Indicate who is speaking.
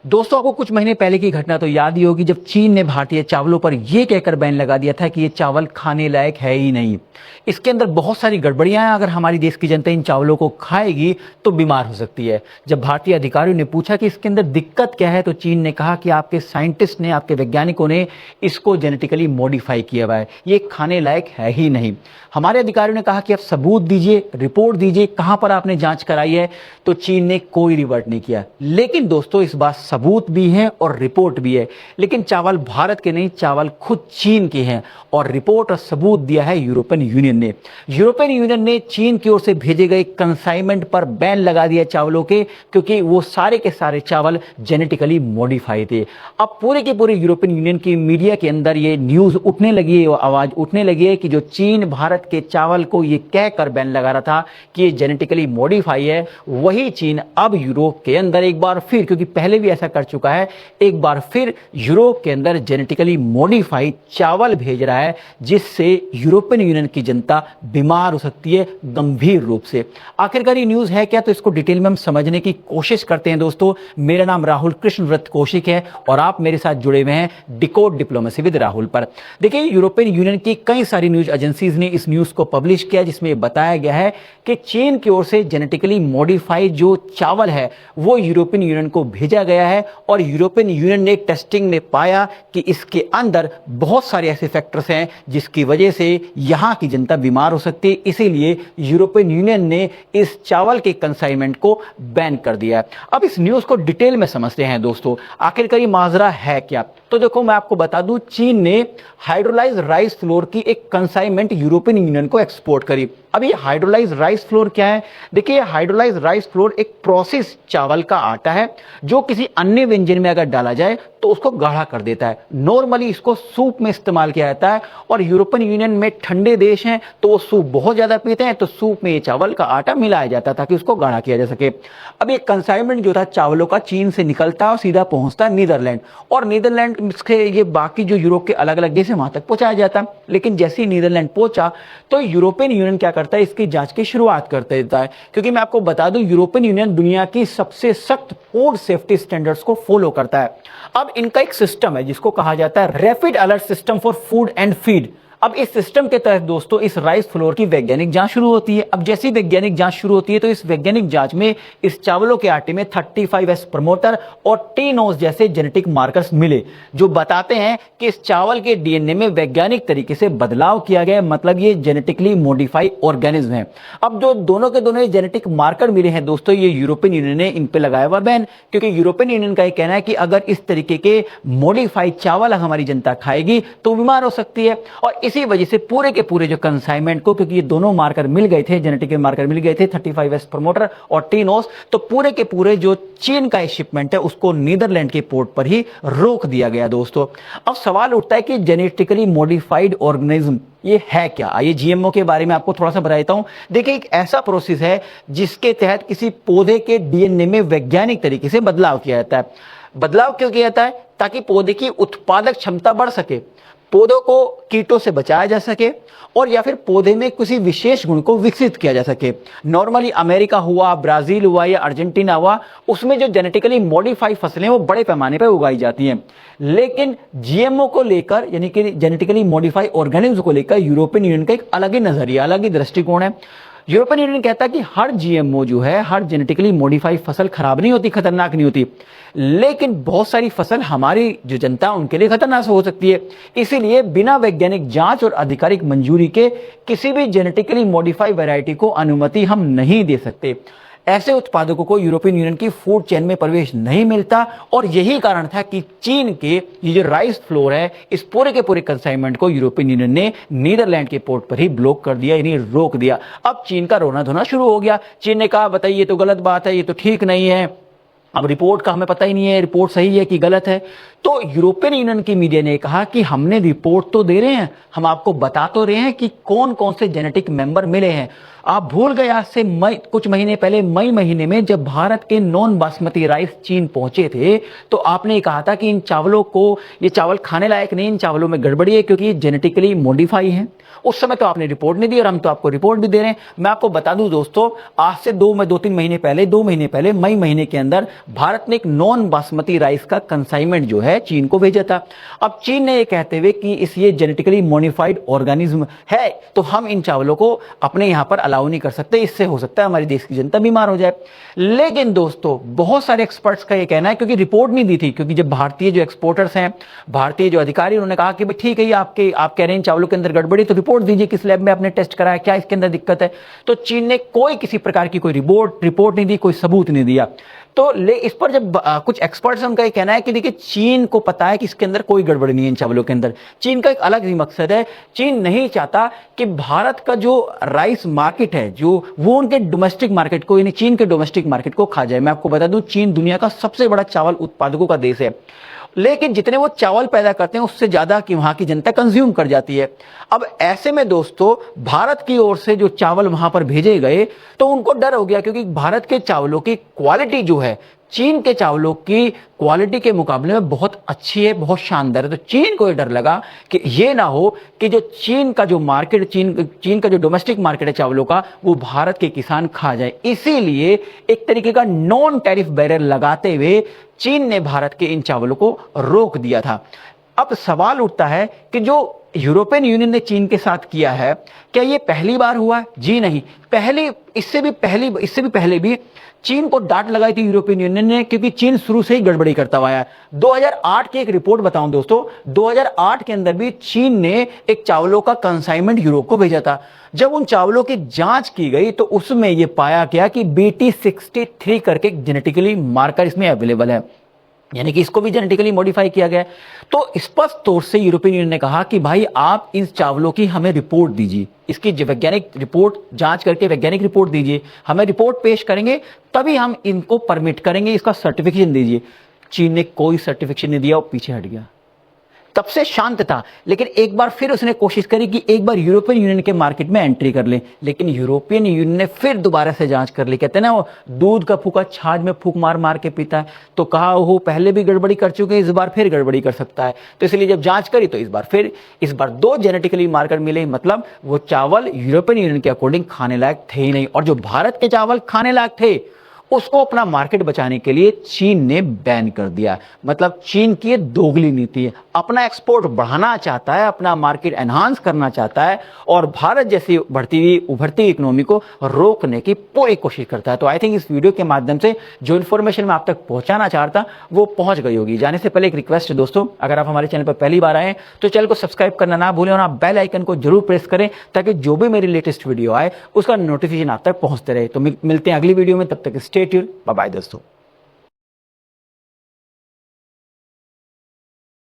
Speaker 1: दोस्तों, आपको कुछ महीने पहले की घटना तो याद ही होगी जब चीन ने भारतीय चावलों पर यह कहकर बैन लगा दिया था कि ये चावल खाने लायक है ही नहीं। इसके अंदर बहुत सारी गड़बड़ियां हैं, अगर हमारी देश की जनता इन चावलों को खाएगी तो बीमार हो सकती है। जब भारतीय अधिकारियों ने पूछा कि इसके अंदर दिक्कत क्या है तो चीन ने कहा कि आपके साइंटिस्ट ने, आपके वैज्ञानिकों ने इसको जेनेटिकली मॉडिफाई किया हुआ है, ये खाने लायक है ही नहीं। हमारे अधिकारियों ने कहा कि आप सबूत दीजिए, रिपोर्ट दीजिए, कहां पर आपने जांच कराई है, तो चीन ने कोई रिवर्ट नहीं किया। लेकिन दोस्तों, इस बात सबूत भी है और रिपोर्ट भी है, लेकिन चावल भारत के नहीं, चावल खुद चीन के हैं और रिपोर्ट और सबूत दिया है यूरोपियन यूनियन ने। यूरोपियन यूनियन ने चीन की ओर से भेजे गए कंसाइनमेंट पर बैन लगा दिया चावलों के, क्योंकि वो सारे के सारे चावल जेनेटिकली मॉडिफाई थे। अब पूरे के पूरे यूरोपियन यूनियन की मीडिया के अंदर ये न्यूज उठने लगी है, आवाज उठने लगी है कि जो चीन भारत के चावल को ये कहकर बैन लगा रहा था कि ये जेनेटिकली मॉडिफाई है, वही चीन अब यूरोप के अंदर एक बार फिर, क्योंकि पहले भी ऐसा कर चुका है, एक बार फिर यूरोप के अंदर जेनेटिकली मॉडिफाइड चावल भेज रहा है, जिससे यूरोपियन यूनियन की जनता बीमार हो सकती है गंभीर रूप से। आखिरकार ये न्यूज है क्या, तो इसको डिटेल में हम समझने की कोशिश करते हैं। दोस्तों, मेरा नाम राहुल कृष्णव्रत कौशिक है और आप मेरे साथ जुड़े हुए हैं डिकोड डिप्लोमेसी विद राहुल पर। देखिए, यूरोपियन यूनियन की कई सारी न्यूज एजेंसीज ने इस न्यूज को पब्लिश किया, जिसमें बताया गया है कि चीन की ओर से जेनेटिकली मॉडिफाइड जो चावल है वो यूरोपियन यूनियन को भेजा गया है और यूरोपियन यूनियन ने टेस्टिंग में पाया कि इसके अंदर बहुत सारे ऐसे फैक्टर्स हैं जिसकी वजह से यहां की जनता बीमार हो सकती है। इसीलिए यूरोपियन यूनियन ने इस चावल के कंसाइनमेंट को बैन कर दिया है। अब इस न्यूज को डिटेल में समझते हैं दोस्तों, आखिरकार ये माजरा है क्या। तो देखो, मैं आपको बता दूं, चीन ने हाइड्रोलाइज राइस फ्लोर की एक कंसाइनमेंट यूरोपियन यूनियन को एक्सपोर्ट करी। अब ये हाइड्रोलाइज राइस फ्लोर क्या है? देखिए, हाइड्रोलाइज राइस फ्लोर एक प्रोसेस चावल का आटा है जो किसी अन्य व्यंजन में अगर डाला जाए तो उसको गाढ़ा कर देता है। नॉर्मली इसको सूप में इस्तेमाल किया जाता है और यूरोपियन यूनियन में ठंडे देश हैं तो वो सूप बहुत ज्यादा पीते हैं, तो सूप में ये चावल का आटा मिलाया जाता है ताकि उसको गाढ़ा किया जा सके। अब ये कंसाइनमेंट जो था चावलों का चीन से निकलता है और सीधा पहुंचता है नीदरलैंड, और नीदरलैंड के ये बाकी जो यूरोप के अलग अलग देश है वहां तक पहुंचाया जाता है। लेकिन जैसे ही नीदरलैंड पहुंचा तो यूरोपियन यूनियन क्या करता है, इसकी जांच की शुरुआत कर देता है। क्योंकि मैं आपको बता दूं, यूरोपियन यूनियन दुनिया की सबसे सख्त फूड सेफ्टी स्टैंडर्ड्स को फॉलो करता है। अब इनका एक सिस्टम है जिसको कहा जाता है rapid alert system for food and feed. अब इस सिस्टम के तहत दोस्तों इस राइस फ्लोर की वैज्ञानिक जांच शुरू होती है। अब जैसी वैज्ञानिक जांच शुरू होती है तो इस वैज्ञानिक जांच में इस चावलों के आटे में 35S प्रमोटर और टीनोस जैसे जेनेटिक मार्कर्स मिले, जो बताते हैं कि इस चावल के डीएनए में वैज्ञानिक तरीके से बदलाव किया गया है, मतलब ये जेनेटिकली मॉडिफाइड ऑर्गेनिज्म है। अब जो दोनों के दोनों जेनेटिक मार्कर मिले हैं दोस्तों, ये यूरोपियन यूनियन ने इन पे लगाया हुआ बैन, क्योंकि यूरोपियन यूनियन का ये कहना है कि अगर इस तरीके के मॉडिफाइड चावल हमारी जनता खाएगी तो बीमार हो सकती है। और इसी वजह से पूरे के पूरे जो कंसाइनमेंट को, क्योंकि ये दोनों मार्कर मिल गए थे, जेनेटिक मार्कर मिल गए थे, 35S प्रमोटर और टीनोस, तो पूरे के पूरे जो चीन का शिपमेंट है उसको नीदरलैंड के पोर्ट पर ही रोक दिया गया दोस्तों। अब सवाल उठता है कि जेनेटिकली मॉडिफाइड ऑर्गेनिज्म ये है क्या। आइए जीएमओ के बारे में आपको थोड़ा सा बताता हूं। देखिए, एक ऐसा प्रोसेस है जिसके तहत किसी पौधे के डीएनए में वैज्ञानिक तरीके से बदलाव किया जाता है। बदलाव क्यों किया जाता है? ताकि पौधे की उत्पादक क्षमता बढ़ सके, पौधों को कीटों से बचाया जा सके, और या फिर पौधे में किसी विशेष गुण को विकसित किया जा सके। नॉर्मली अमेरिका हुआ, ब्राजील हुआ या अर्जेंटीना हुआ, उसमें जो जेनेटिकली मॉडिफाइड फसलें वो बड़े पैमाने पर उगाई जाती हैं। लेकिन जीएमओ को लेकर, यानी कि जेनेटिकली मॉडिफाइड ऑर्गेनिज्म को लेकर यूरोपियन यूनियन का एक अलग ही नजरिया, अलग ही दृष्टिकोण है। यूरोपियन यूनियन कहता है कि हर जीएमओ जो है, हर जेनेटिकली मॉडिफाइड फसल खराब नहीं होती, खतरनाक नहीं होती, लेकिन बहुत सारी फसल हमारी जो जनता है उनके लिए खतरनाक हो सकती है। इसीलिए बिना वैज्ञानिक जांच और आधिकारिक मंजूरी के किसी भी जेनेटिकली मॉडिफाइड वैरायटी को अनुमति हम नहीं दे सकते। ऐसे उत्पादकों को यूरोपियन यूनियन की फूड चेन में प्रवेश नहीं मिलता, और यही कारण था कि चीन के ये जो राइस फ्लोर है, इस पूरे के पूरे कंसाइनमेंट को यूरोपियन यूनियन ने नीदरलैंड के पोर्ट पर ही ब्लॉक कर दिया, यानी रोक दिया। अब चीन का रोना धोना शुरू हो गया। चीन ने कहा, बताइए, ये तो गलत बात है, ये तो ठीक नहीं है, अब रिपोर्ट का हमें पता ही नहीं है, रिपोर्ट सही है कि गलत है। तो यूरोपियन यूनियन की मीडिया ने कहा कि हमने रिपोर्ट तो दे रहे हैं, हम आपको बता तो रहे हैं कि कौन कौन से जेनेटिक मेंबर मिले हैं। आप भूल गए, आज से कुछ महीने पहले मई महीने में जब भारत के नॉन बासमती राइस चीन पहुंचे थे तो आपने कहा था कि इन चावलों को, ये चावल खाने लायक नहीं, इन चावलों में गड़बड़ी है क्योंकि ये जेनेटिकली मॉडिफाई है। उस समय तो आपने रिपोर्ट नहीं दी और हम तो आपको रिपोर्ट भी दे रहे हैं। मैं आपको बता दूं दोस्तों, आज से 2-3 महीने पहले, 2 महीने पहले मई महीने के अंदर भारत ने एक नॉन बासमती राइस का कंसाइनमेंट जो है चीन को भेजा था। अब चीन ने ये कहते हुए कि इस ये जेनेटिकली मॉडिफाइड ऑर्गेनिज्म है तो हम इन चावलों को अपने यहां पर अलाउ नहीं कर सकते, इससे हो सकता है हमारे देश की जनता बीमार हो जाए। लेकिन दोस्तों बहुत सारे एक्सपर्ट्स का ये कहना है, क्योंकि रिपोर्ट नहीं दी थी, क्योंकि जब भारतीय जो एक्सपोर्टर्स हैं, भारतीय जो अधिकारी, उन्होंने कहा कि ठीक है ये आप कह रहे हैं चावलों के अंदर गड़बड़ी, तो रिपोर्ट दीजिए किस लैब में आपने टेस्ट कराया, क्या इसके अंदर दिक्कत है। तो चीन ने कोई किसी प्रकार की कोई रिपोर्ट नहीं दी, कोई सबूत नहीं दिया। तो इस पर जब कुछ एक्सपर्ट्स उनका ये कहना है कि देखिए चीन को पता है कि इसके अंदर कोई गड़बड़ी नहीं है इन चावलों के अंदर। चीन का एक अलग ही मकसद है, चीन नहीं चाहता कि भारत का जो राइस मार्केट है जो वो उनके डोमेस्टिक मार्केट को, यानी चीन के डोमेस्टिक मार्केट को खा जाए। मैं आपको बता दूं चीन दुनिया का सबसे बड़ा चावल उत्पादकों का देश है, लेकिन जितने वो चावल पैदा करते हैं उससे ज्यादा कि वहां की जनता कंज्यूम कर जाती है। अब ऐसे में दोस्तों भारत की ओर से जो चावल वहां पर भेजे गए तो उनको डर हो गया, क्योंकि भारत के चावलों की क्वालिटी जो है चीन के चावलों की क्वालिटी के मुकाबले में बहुत अच्छी है, बहुत शानदार है। तो चीन को ये डर लगा कि ये ना हो कि जो चीन का जो मार्केट, चीन का जो डोमेस्टिक मार्केट है चावलों का, वो भारत के किसान खा जाए। इसीलिए एक तरीके का नॉन टैरिफ बैरियर लगाते हुए चीन ने भारत के इन चावलों को रोक दिया था। अब सवाल उठता है कि जो यूरोपियन यूनियन ने चीन के साथ किया है, क्या ये पहली बार हुआ? जी नहीं, इससे भी पहले भी चीन को डांट लगाई थी यूरोपियन यूनियन ने, क्योंकि चीन शुरू से ही गड़बड़ी करता हुआ है। 2008 की एक रिपोर्ट बताऊं दोस्तों, 2008 के अंदर भी चीन ने एक चावलों का कंसाइनमेंट यूरोप को भेजा था। जब उन चावलों की जांच की गई तो उसमें यह पाया गया कि BT63 करके जेनेटिकली मार्कर इसमें अवेलेबल है, यानी कि इसको भी जेनेटिकली मॉडिफाई किया गया है। तो स्पष्ट तौर से यूरोपियन यूनियन ने कहा कि भाई आप इन चावलों की हमें रिपोर्ट दीजिए, इसकी वैज्ञानिक रिपोर्ट जांच करके वैज्ञानिक रिपोर्ट दीजिए, हमें रिपोर्ट पेश करेंगे तभी हम इनको परमिट करेंगे, इसका सर्टिफिकेशन दीजिए। चीन ने कोई सर्टिफिकेशन नहीं दिया और पीछे हट गया, तब से शांत था। लेकिन एक बार फिर उसने कोशिश करी कि एक बार यूरोपियन यूनियन के मार्केट में एंट्री कर ले, लेकिन यूरोपियन यूनियन ने फिर दोबारा से जांच कर ली। कहते हैं ना वो दूध का फूका छाछ में फूक मार मार के पीता है, तो कहा वो पहले भी गड़बड़ी कर चुके हैं, इस बार फिर गड़बड़ी कर सकता है। तो इसलिए जब जांच करी तो इस बार 2 जेनेटिकली मार्कर मिले, मतलब वो चावल यूरोपियन यूनियन के अकॉर्डिंग खाने लायक थे ही नहीं, और जो भारत के चावल खाने लायक थे उसको अपना मार्केट बचाने के लिए चीन ने बैन कर दिया। मतलब चीन की दोगली नीति है, अपना एक्सपोर्ट बढ़ाना चाहता है, अपना मार्केट एनहांस करना चाहता है और भारत जैसी उभरती हुई इकोनॉमी को रोकने की पूरी कोशिश करता है। तो आई थिंक इस वीडियो के माध्यम से जो इन्फॉर्मेशन मैं आप तक पहुंचाना चाहता वो पहुंच गई होगी। जाने से पहले एक रिक्वेस्ट है दोस्तों, अगर आप हमारे चैनल पर पहली बार आए तो चैनल को सब्सक्राइब करना ना भूलें और आप बेल आइकन को जरूर प्रेस करें ताकि जो भी मेरी लेटेस्ट वीडियो आए उसका नोटिफिकेशन आप तक पहुंचते रहे। तो मिलते हैं अगली वीडियो में, तब तक स्टे ट्यून्ड, बाय बाय दोस्तों।